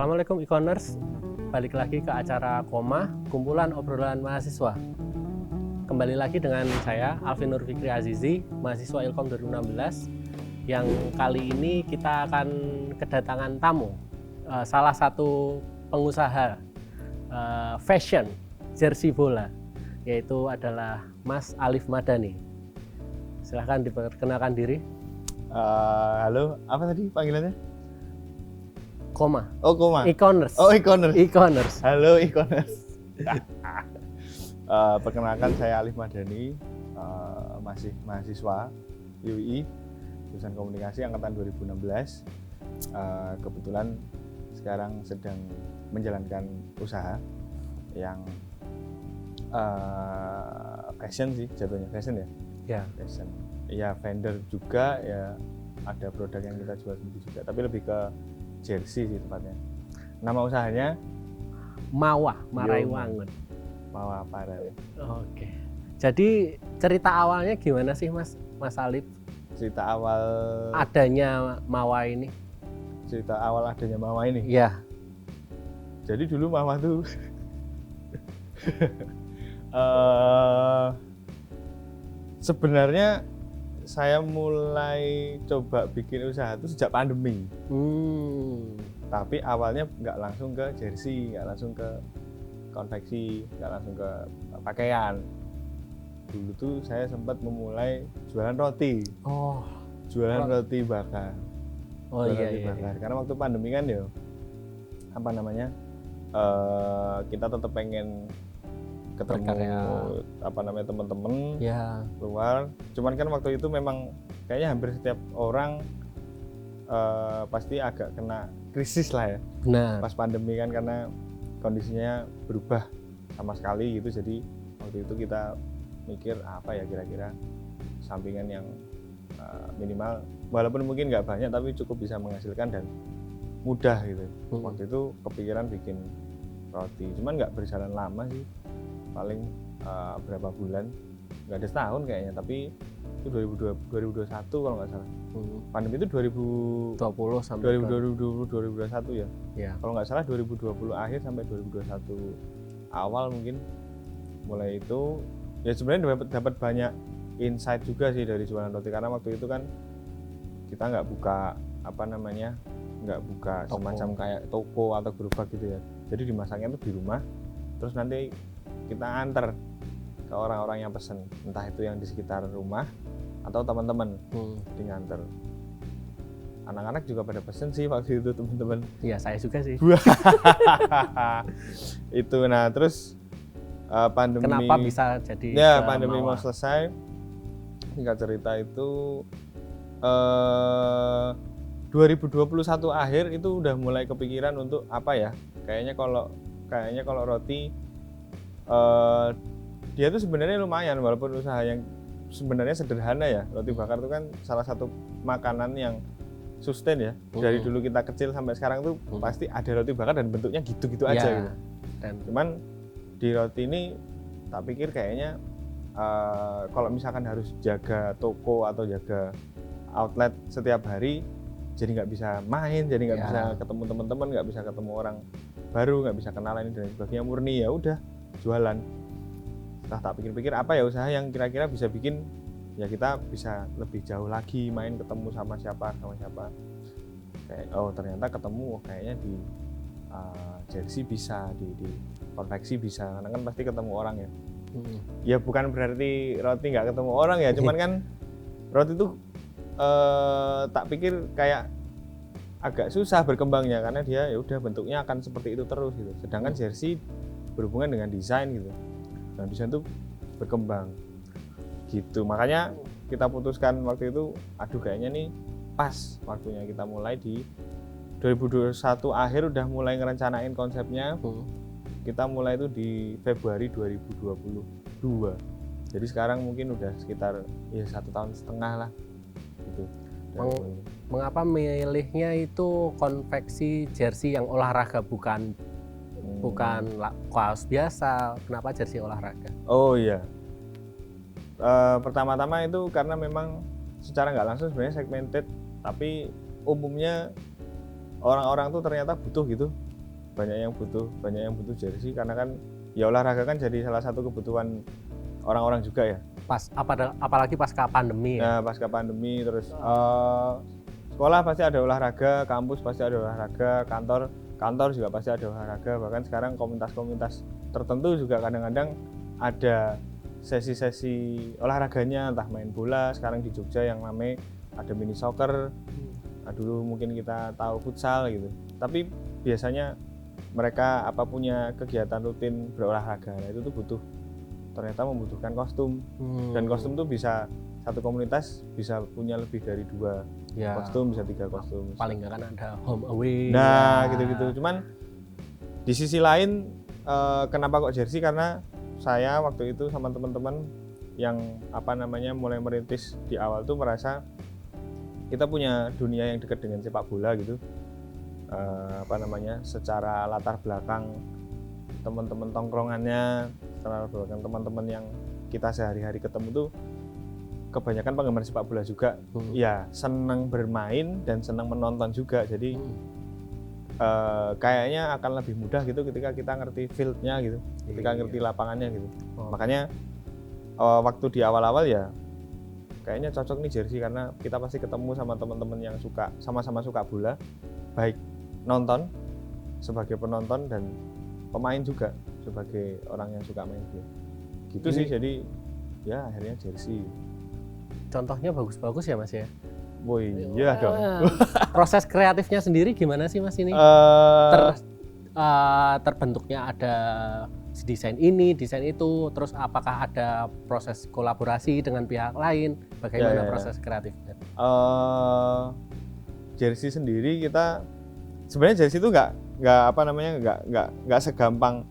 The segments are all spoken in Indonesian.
Assalamualaikum Ikoners, balik lagi ke acara Koma, kumpulan obrolan mahasiswa. Kembali lagi dengan saya Alvin Nur Fikri Azizi, mahasiswa Ilkom 2016. Yang kali ini kita akan kedatangan tamu, salah satu pengusaha fashion jersey bola, yaitu adalah Mas Alif Madani. Silahkan diperkenalkan diri. Halo, apa tadi panggilannya? Koma. Oh, Koma. Ikoners. Oh, Ikoners. Ikoners. Halo, Ikoners. Perkenalkan, saya Alif Madani, masih mahasiswa UI, jurusan komunikasi angkatan 2016. Kebetulan sekarang sedang menjalankan usaha yang fashion sih, jatuhnya fashion ya. Ya. Fashion. Ya, vendor juga ya, ada produk yang kita jual sendiri juga, tapi lebih ke jersey sih tepatnya. Nama usahanya Mawa, Marai Wangun. Mawa Parah ya. Oke. Jadi cerita awalnya gimana sih Mas Alif? Cerita awal Adanya Mawa ini? Cerita awal adanya Mawa ini. Iya. Jadi dulu Mawa tuh sebenarnya saya mulai coba bikin usaha itu sejak pandemi. Tapi awalnya nggak langsung ke jersey, nggak langsung ke konveksi, nggak langsung ke pakaian. Dulu tuh saya sempat memulai jualan roti. Oh, jualan roti bakar. Oh jualan iya, roti iya, bakar. iya. Karena waktu pandemi kan ya, apa namanya, kita tetap pengen ketemu Berkarya. apa namanya teman-teman Ya. luar. Cuman kan waktu itu memang kayaknya hampir setiap orang pasti agak kena krisis lah ya Benar. pas pandemi kan, karena kondisinya berubah sama sekali gitu. Jadi waktu itu kita mikir apa ya kira-kira sampingan yang minimal walaupun mungkin nggak banyak tapi cukup bisa menghasilkan dan mudah gitu. Waktu itu kepikiran bikin roti, cuman nggak berjalan lama sih, paling berapa bulan, nggak ada setahun kayaknya, tapi itu 2021 kalau nggak salah. Pandemi itu 20 sampai 2020 2021 ya. Ya. Kalau nggak salah 2020 akhir sampai 2021 awal mungkin mulai itu. Ya sebenarnya dapat banyak insight juga sih dari jualan roti, karena waktu itu kan kita nggak buka apa namanya, nggak buka Toko. semacam kayak toko atau gerobak gitu ya. Jadi dimasaknya itu di rumah, terus nanti kita antar ke orang-orang yang pesen, entah itu yang di sekitar rumah atau teman-teman. Jadi nganter. Anak-anak juga pada pesen sih waktu itu, teman-teman. Iya, saya juga sih. Itu nah terus pandemi. Kenapa bisa jadi Ya, ke pandemi Mawa? mau selesai. Singkat cerita itu 2021 akhir itu udah mulai kepikiran untuk apa ya? Kayaknya kalau roti dia tuh sebenarnya lumayan, walaupun usaha yang sebenarnya sederhana ya. Roti bakar itu kan salah satu makanan yang sustain ya. Dari dulu kita kecil sampai sekarang tuh pasti ada roti bakar dan bentuknya gitu-gitu aja Ya. gitu. Dan Cuman di roti ini tak pikir kayaknya kalau misalkan harus jaga toko atau jaga outlet setiap hari, jadi nggak bisa main, jadi nggak Ya. bisa ketemu teman-teman, nggak bisa ketemu orang baru, nggak bisa kenalan dan sebagainya, murni ya udah jualan. Setelah tak pikir-pikir apa ya usaha yang kira-kira bisa bikin ya kita bisa lebih jauh lagi main, ketemu sama siapa. Kayak ternyata ketemu kayaknya di jersey bisa, di konveksi bisa, karena kan pasti ketemu orang ya. Ya bukan berarti roti nggak ketemu orang ya, cuman kan roti itu tak pikir kayak agak susah berkembangnya, karena dia ya udah bentuknya akan seperti itu terus gitu. Sedangkan jersey berhubungan dengan desain gitu. Dan desain itu berkembang gitu. Makanya kita putuskan waktu itu, aduh kayaknya nih pas waktunya kita mulai di 2021 akhir udah mulai ngerencanain konsepnya. Kita mulai itu di Februari 2022. Jadi sekarang mungkin udah sekitar ya 1,5 tahun lah gitu. mengapa milihnya itu konveksi jersey yang olahraga, bukan kaos biasa? Kenapa jersey olahraga? Oh iya, pertama-tama itu karena memang secara nggak langsung sebenarnya segmented, tapi umumnya orang-orang tuh ternyata butuh gitu banyak yang butuh jersey karena kan ya olahraga kan jadi salah satu kebutuhan orang-orang juga ya. Apalagi pasca pandemi ya. Nah, pasca pandemi terus sekolah pasti ada olahraga, kampus pasti ada olahraga, kantor juga pasti ada olahraga. Bahkan sekarang komunitas-komunitas tertentu juga kadang-kadang ada sesi-sesi olahraganya, entah main bola. Sekarang di Jogja yang namanya ada mini soccer. Nah, dulu mungkin kita tahu futsal gitu. Tapi biasanya mereka punya kegiatan rutin berolahraga. Nah, itu tuh ternyata membutuhkan kostum. Dan kostum tuh bisa satu komunitas bisa punya lebih dari 2 kostum, bisa 3 kostum. Paling nggak kan ada home away. Nah, gitu-gitu. Cuman di sisi lain kenapa kok jersey? Karena saya waktu itu sama teman-teman yang mulai merintis di awal tuh merasa kita punya dunia yang dekat dengan sepak bola gitu. Secara latar belakang teman-teman tongkrongannya, secara belakang teman-teman yang kita sehari-hari ketemu tuh kebanyakan penggemar sepak bola juga. Ya, senang bermain dan senang menonton juga. Jadi kayaknya akan lebih mudah gitu ketika kita ngerti field-nya gitu, ketika ngerti lapangannya gitu. Makanya waktu di awal-awal ya kayaknya cocok nih jersey karena kita pasti ketemu sama teman-teman yang sama-sama suka bola, baik nonton sebagai penonton dan pemain juga sebagai orang yang suka main bola. Gitu sih, jadi ya akhirnya jersey. Contohnya bagus-bagus ya Mas ya. Woi, iya dong. Proses kreatifnya sendiri gimana sih Mas ini? Terbentuknya ada desain ini, desain itu, terus apakah ada proses kolaborasi dengan pihak lain? Bagaimana proses kreatifnya? Jersey sendiri kita sebenarnya jersey itu nggak segampang.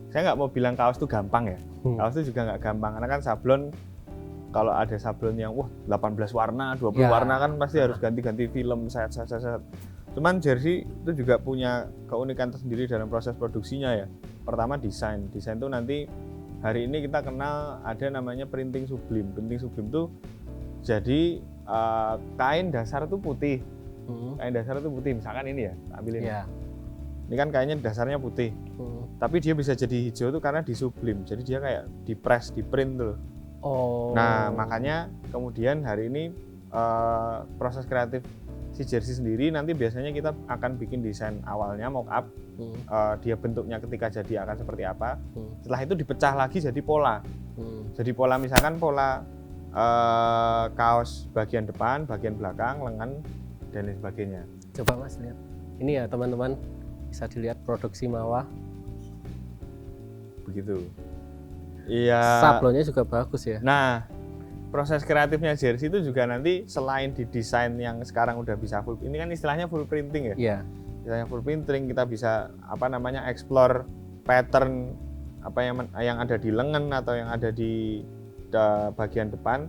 Saya nggak mau bilang kaos itu gampang ya. Kaos itu juga nggak gampang karena kan sablon. Kalau ada sablon yang 18 warna, 20 warna kan pasti harus ganti-ganti film, set. Cuman jersey itu juga punya keunikan tersendiri dalam proses produksinya ya. Pertama desain. Desain itu nanti hari ini kita kenal ada namanya printing sublim. Printing sublim itu jadi kain dasar itu putih. Kain dasar itu putih, misalkan ini ya, ambilin. Ini kan kainnya dasarnya putih. Tapi dia bisa jadi hijau tuh karena disublim. Jadi dia kayak di-press, di-print tuh. Nah, makanya kemudian hari ini proses kreatif si jersey sendiri nanti biasanya kita akan bikin desain awalnya mock up, dia bentuknya ketika jadi akan seperti apa. Setelah itu dipecah lagi jadi pola. Jadi pola misalkan pola kaos bagian depan, bagian belakang, lengan dan lain sebagainya. Coba Mas lihat. Ini ya teman-teman, bisa dilihat produksi Mawah. Begitu. Iya. Sablonnya juga bagus ya. Nah, proses kreatifnya jersey itu juga nanti selain di desain yang sekarang udah bisa full, ini kan istilahnya full printing ya. Iya. Istilahnya full printing, kita bisa explore pattern yang ada di lengan atau yang ada di bagian depan.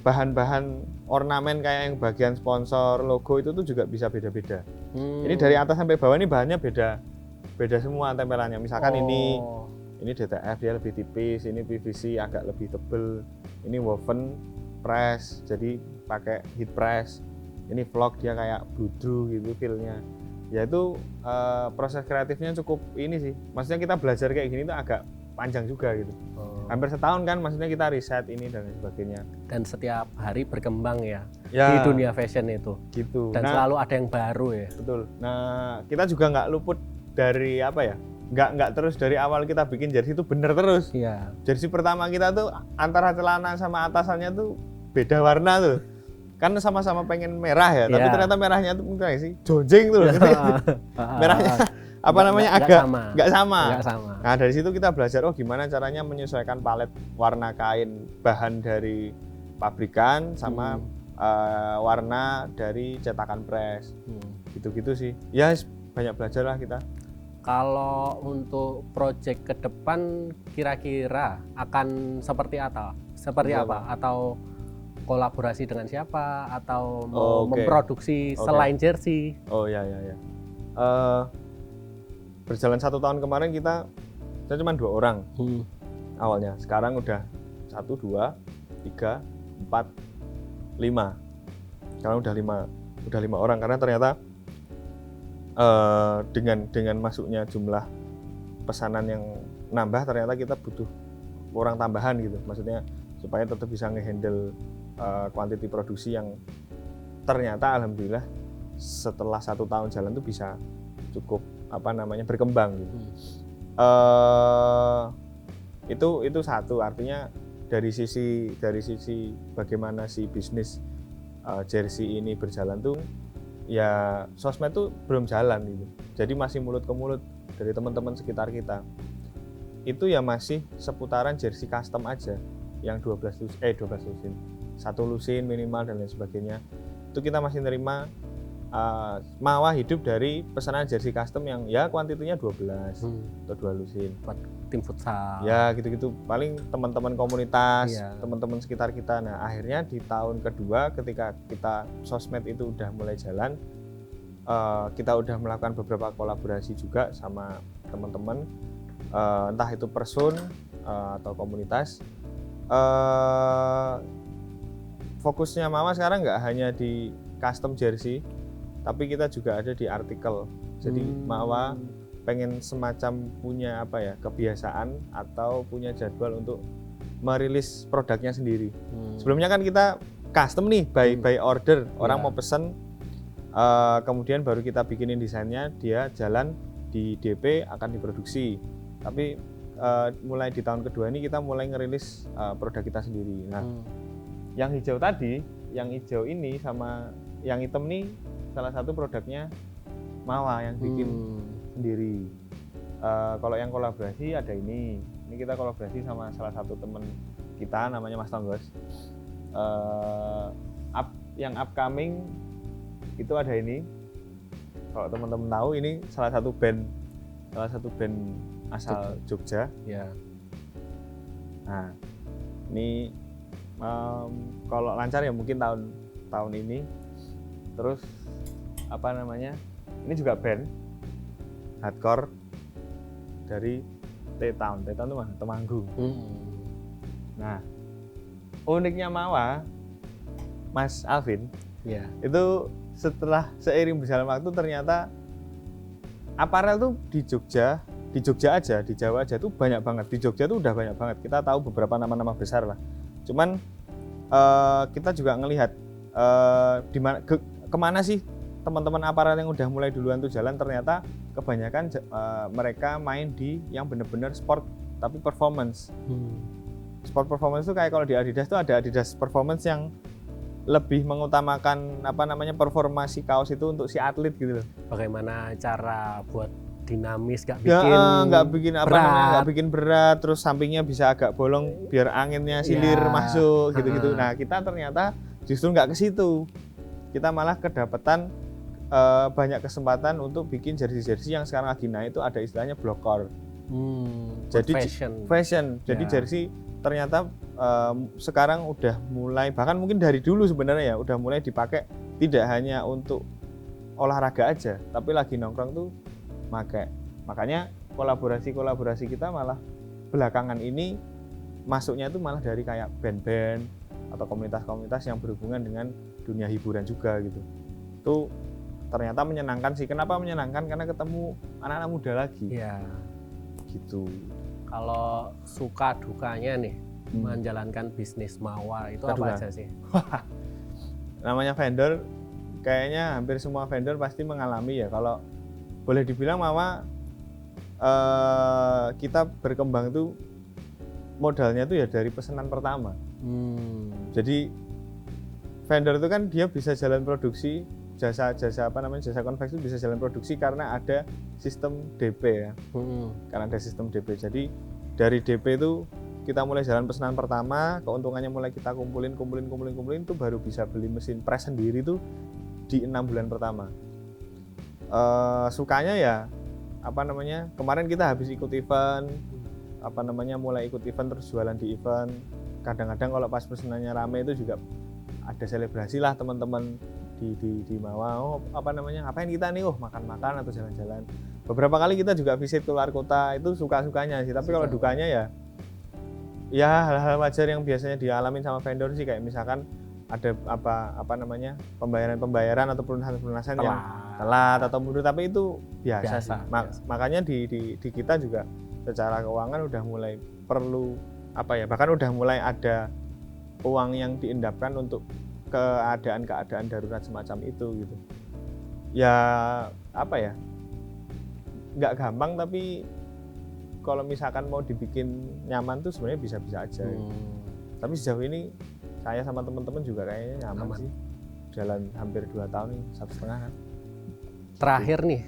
Bahan-bahan ornamen kayak yang bagian sponsor, logo itu tuh juga bisa beda-beda. Ini dari atas sampai bawah ini bahannya beda semua tempelannya. Misalkan ini DTF dia lebih tipis, ini PVC agak lebih tebel, ini woven press jadi pakai heat press, ini vlog dia kayak bludru gitu feel-nya. Ya itu proses kreatifnya cukup ini sih, maksudnya kita belajar kayak gini tuh agak panjang juga gitu. Hampir setahun kan, maksudnya kita riset ini dan sebagainya. Dan setiap hari berkembang ya di dunia fashion itu. Gitu. Dan selalu ada yang baru ya. Betul. Nah kita juga nggak luput dari nggak terus dari awal kita bikin jersey itu bener terus. Iya. Jersey pertama kita tuh antara celana sama atasannya tuh beda warna tuh. Kan sama-sama pengen merah ya, tapi ternyata merahnya tuh enggak sih, jonjing tuh. Merahnya nggak sama. Nah dari situ kita belajar gimana caranya menyesuaikan palet warna kain bahan dari pabrikan sama warna dari cetakan press. Gitu-gitu sih. Ya banyak belajar lah kita. Kalau untuk proyek ke depan kira-kira akan seperti apa? Atau kolaborasi dengan siapa? Atau memproduksi selain jersey? Berjalan 1 tahun kemarin saya cuma 2 orang awalnya. Sekarang udah 1, 2, 3, 4, 5. Sekarang udah 5 orang karena ternyata dengan masuknya jumlah pesanan yang nambah, ternyata kita butuh orang tambahan gitu, maksudnya supaya tetap bisa ngehandle kuantiti produksi yang ternyata alhamdulillah setelah 1 tahun jalan tuh bisa cukup berkembang gitu. Itu satu, artinya dari sisi bagaimana si bisnis jersey ini berjalan tuh ya sosmed tuh belum jalan gitu, jadi masih mulut ke mulut dari teman-teman sekitar kita itu ya masih seputaran jersey custom aja yang 12 lusin, 1 lusin minimal dan lain sebagainya. Itu kita masih nerima Mawa hidup dari pesanan jersey custom yang ya kuantitinya 12 atau 2 lusin buat tim futsal. Ya gitu-gitu, paling teman-teman komunitas, teman-teman sekitar kita. Nah akhirnya di tahun kedua ketika kita sosmed itu udah mulai jalan, kita udah melakukan beberapa kolaborasi juga sama teman-teman, entah itu person atau komunitas. Fokusnya Mawa sekarang nggak hanya di custom jersey, tapi kita juga ada di artikel. Jadi Mawa pengen semacam punya kebiasaan atau punya jadwal untuk merilis produknya sendiri. Sebelumnya kan kita custom nih, by order, orang mau pesen, kemudian baru kita bikinin desainnya, dia jalan di DP akan diproduksi. Tapi mulai di tahun kedua ini kita mulai ngerilis produk kita sendiri. Nah, yang hijau tadi, yang hijau ini sama yang hitam nih salah satu produknya Mawa yang bikin sendiri. Kalau yang kolaborasi ada ini kita kolaborasi sama salah satu temen kita namanya Mas Tonggos. Yang upcoming itu ada ini, kalau teman-teman tahu ini salah satu band asal Jogja. Ya. Nah ini kalau lancar ya mungkin tahun ini. Terus ini juga band hardcore dari T-Town itu mana? Temanggung. Nah, uniknya Mawa, Mas Alvin, itu setelah seiring berjalan waktu ternyata aparel tuh di Jogja aja, di Jawa aja tuh banyak banget. Di Jogja tuh udah banyak banget. Kita tahu beberapa nama-nama besar lah. Cuman kita juga ngelihat kemana sih teman-teman aparel yang udah mulai duluan tuh jalan, ternyata kebanyakan mereka main di yang bener-bener sport tapi performance. Sport performance itu kayak kalau di Adidas tuh ada Adidas performance yang lebih mengutamakan performa si kaos itu untuk si atlet gitu loh. Bagaimana cara buat dinamis, nggak bikin berat, terus sampingnya bisa agak bolong biar anginnya silir masuk gitu-gitu. Nah kita ternyata justru nggak ke situ, kita malah kedapatan banyak kesempatan untuk bikin jersey-jersey yang sekarang lagi naik, itu ada istilahnya blockcore. Jadi fashion. Jadi jersey ternyata sekarang udah mulai, bahkan mungkin dari dulu sebenarnya ya udah mulai dipakai tidak hanya untuk olahraga aja, tapi lagi nongkrong tuh pakai. Makanya kolaborasi kita malah belakangan ini masuknya itu malah dari kayak band-band atau komunitas-komunitas yang berhubungan dengan dunia hiburan juga gitu. Itu ternyata menyenangkan sih. Kenapa menyenangkan? Karena ketemu anak-anak muda lagi. Iya. Gitu. Kalau suka dukanya nih menjalankan bisnis Mawa itu apa aja sih? Namanya vendor, kayaknya hampir semua vendor pasti mengalami ya. Kalau boleh dibilang Mawa kita berkembang tuh modalnya tuh ya dari pesanan pertama. Jadi vendor itu kan dia bisa jalan produksi, jasa konveksi bisa jalan produksi karena ada sistem DP ya. Karena ada sistem DP. Jadi dari DP itu kita mulai jalan pesanan pertama, keuntungannya mulai kita kumpulin itu baru bisa beli mesin press sendiri tuh di 6 bulan pertama. Sukanya ya kemarin kita habis ikut event, mulai ikut event terus jualan di event. Kadang-kadang kalau pas pesanannya rame itu juga ada selebrasi lah teman-teman di Mawa. Ngapain kita nih? Makan-makan atau jalan-jalan. Beberapa kali kita juga visit keluar kota, itu suka-sukanya sih. Tapi kalau dukanya ya hal-hal wajar yang biasanya dialamin sama vendor sih, kayak misalkan ada apa namanya pembayaran atau pelunasan yang telat atau mundur, tapi itu biasa sih. Biasa. Makanya di kita juga secara keuangan udah mulai perlu bahkan udah mulai ada uang yang diendapkan untuk keadaan darurat semacam itu gitu. Ya nggak gampang, tapi kalau misalkan mau dibikin nyaman tuh sebenarnya bisa-bisa aja. Tapi sejauh ini saya sama teman-teman juga kayaknya nyaman sih. Jalan hampir 2 tahun nih, 1,5 kan. Terakhir nih,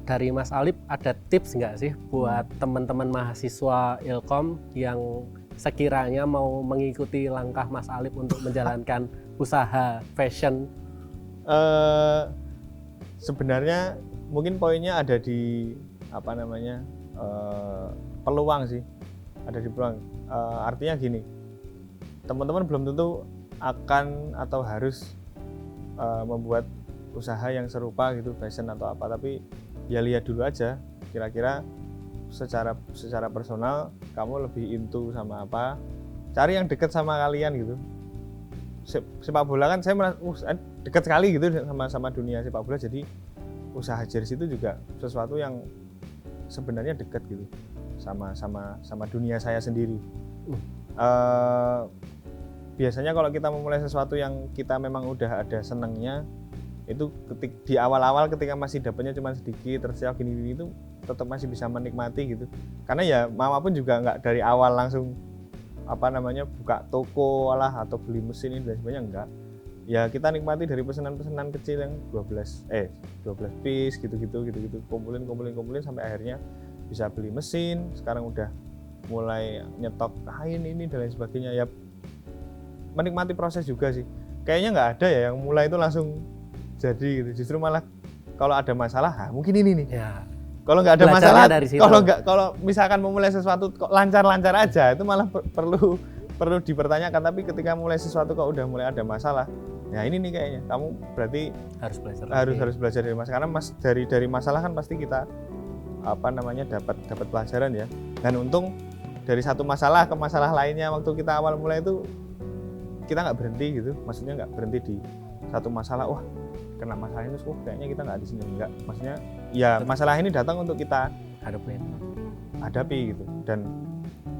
dari Mas Alip ada tips nggak sih buat teman-teman mahasiswa Ilkom yang sekiranya mau mengikuti langkah Mas Alip untuk menjalankan usaha fashion? Sebenarnya mungkin poinnya ada di peluang sih, ada di peluang. Artinya gini, teman-teman belum tentu akan atau harus membuat usaha yang serupa gitu, fashion atau apa, tapi ya lihat dulu aja kira-kira secara personal kamu lebih into sama apa, cari yang dekat sama kalian gitu. Sepak bola kan saya merasa dekat sekali gitu sama dunia sepak bola, jadi usaha jersey itu juga sesuatu yang sebenarnya dekat gitu sama dunia saya sendiri. Biasanya kalau kita memulai sesuatu yang kita memang udah ada senengnya, itu di awal-awal ketika masih dapatnya cuma sedikit, tersial gini-gini, itu tetap masih bisa menikmati gitu. Karena ya mama pun juga nggak dari awal langsung buka toko lah atau beli mesin ini dan sebagainya, enggak. Ya kita nikmati dari pesanan-pesanan kecil yang 12 piece gitu, kumpulin sampai akhirnya bisa beli mesin. Sekarang udah mulai nyetok kain ini dan lain sebagainya. Ya menikmati proses juga sih. Kayaknya nggak ada ya yang mulai itu langsung jadi gitu. Justru malah kalau ada masalah, mungkin ini nih. Ya. Kalau nggak ada masalah, kalau misalkan memulai sesuatu kok lancar-lancar aja, itu malah perlu dipertanyakan. Tapi ketika mulai sesuatu kok udah mulai ada masalah, ya ini nih kayaknya kamu berarti harus belajar dari masalah. Karena dari masalah kan pasti kita dapat pelajaran ya. Dan untung dari satu masalah ke masalah lainnya, waktu kita awal mulai itu kita nggak berhenti gitu. Maksudnya nggak berhenti di satu masalah, wah kena masalah ini terus kayaknya kita nggak di sini, enggak. Maksudnya ya masalah ini datang untuk kita hadapi gitu. Dan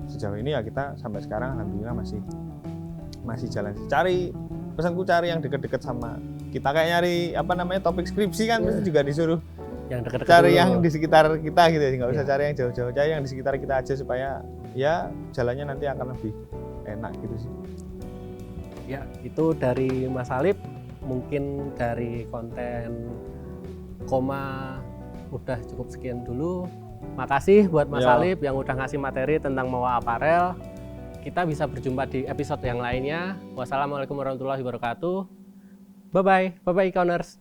sejauh ini ya kita sampai sekarang alhamdulillah masih jalan. Pesanku cari yang dekat-dekat sama kita, kayak nyari topik skripsi kan mesti juga disuruh yang dekat-dekat cari dulu. yang di sekitar kita gitu, nggak usah cari yang jauh-jauh, cari yang di sekitar kita aja supaya ya jalannya nanti akan lebih enak gitu sih. Ya, itu dari Mas Alip. Mungkin dari konten Koma udah cukup sekian dulu. Makasih buat Mas Alip yang udah ngasih materi tentang Mawa Apparel. Kita bisa berjumpa di episode yang lainnya. Wassalamualaikum warahmatullahi wabarakatuh. Bye-bye, Econers.